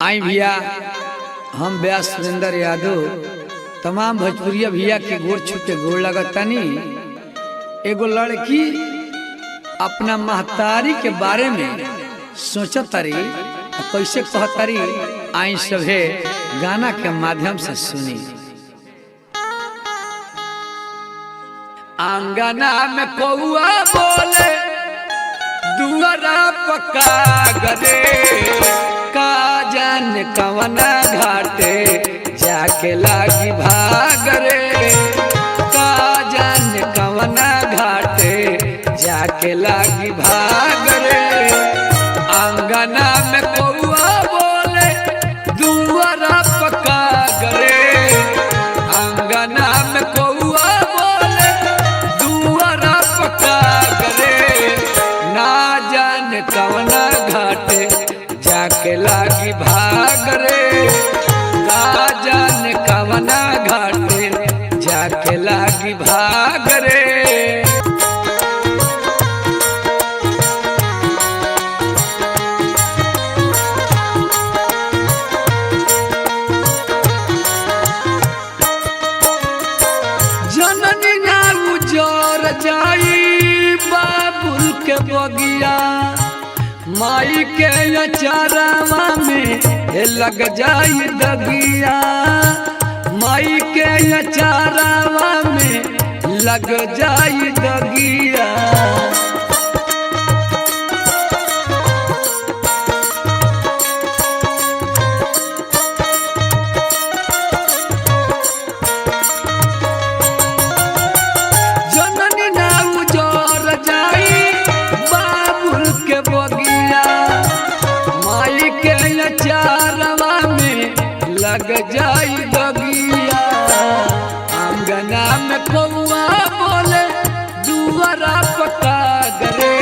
आई भैया हम व्यास सुरेंद्र यादव तमाम भोजपुरिया भैया के गोर छू के गोर लगतानी। एगो लड़की अपना महतारी के बारे में सोचतारी कैसे कहतारी, आई सभे गाना के माध्यम से सुनी। आंगना में कौआ बोले दुआरा पक्का गरे, का जान कवना घाटे जाके लागी भाग रे, का जान कवना घाटे जाके लागी भाग रे। आंगना में कौआ बोले दुआरा पक्का गरे, आंगना में कौआ बोले दुआरा पक्का गरे, ना जान कवना घाटे जाके लागी भाग रे, का जान कवना घाटे जाके लागी भाग रे। जननी ना उजर जाई बाबुल के बगिया, माई के अचारवा में लग जाई दगिया, माई के अचारवा में लग जाई दगिया। जननी ना उजर जाई बाबुल के बगिया, माई के अचारवा में लग जाई दगिया। आंगना में कौआ बोले दुआरा पक्का गरे,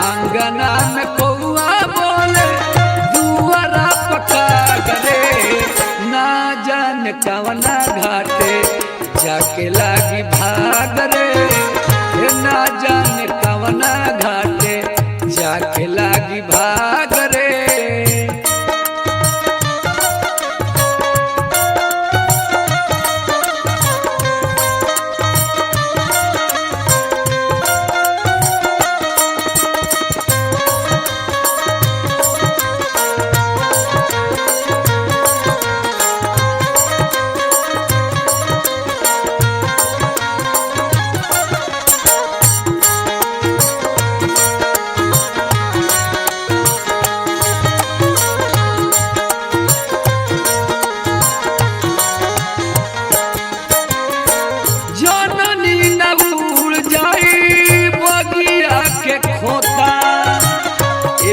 आंगना में कौआ बोले दुआरा पक्का गरे, ना जान कवना घाटे जाके लागी भाग रे, ना जान कवना घाटे जाके लागी भाग रे।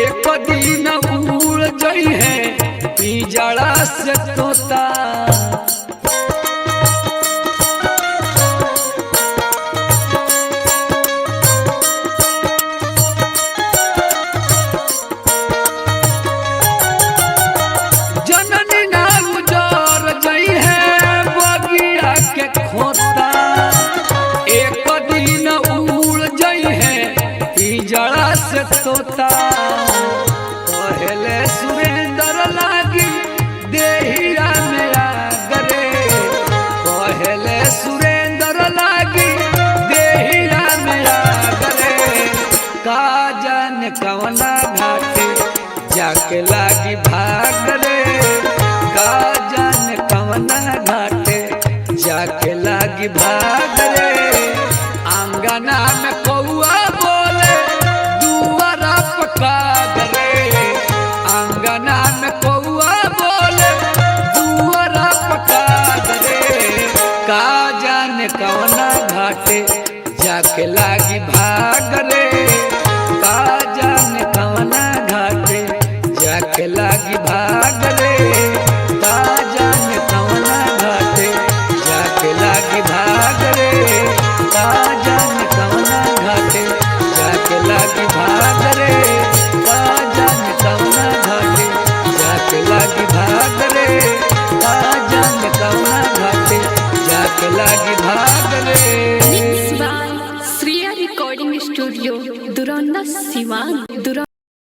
एक दिन उड़ जाई है पिंजड़ा से तोता, जननी ना उजर जाई है बगिया के खोता, एक दिन उड़ जाई है पिंजड़ा से तोता। पहले सुरेंद्र लागी देहिया में आगरे, पहले सुरेंद्र लागी देहिया में आगरे, का जान कवना घाटे जाके लागी भाग रे, का जान कवना घाटे जाके लागी भाग रे। आंगना में कौआ बोले दुआरा पक्का गरे, आंगना में कौआ बोले दुआरा पक्का गरे, का जान कवना घाटे जाके लागी भाग रे, का जान कवना घाटे जाके लागी भाग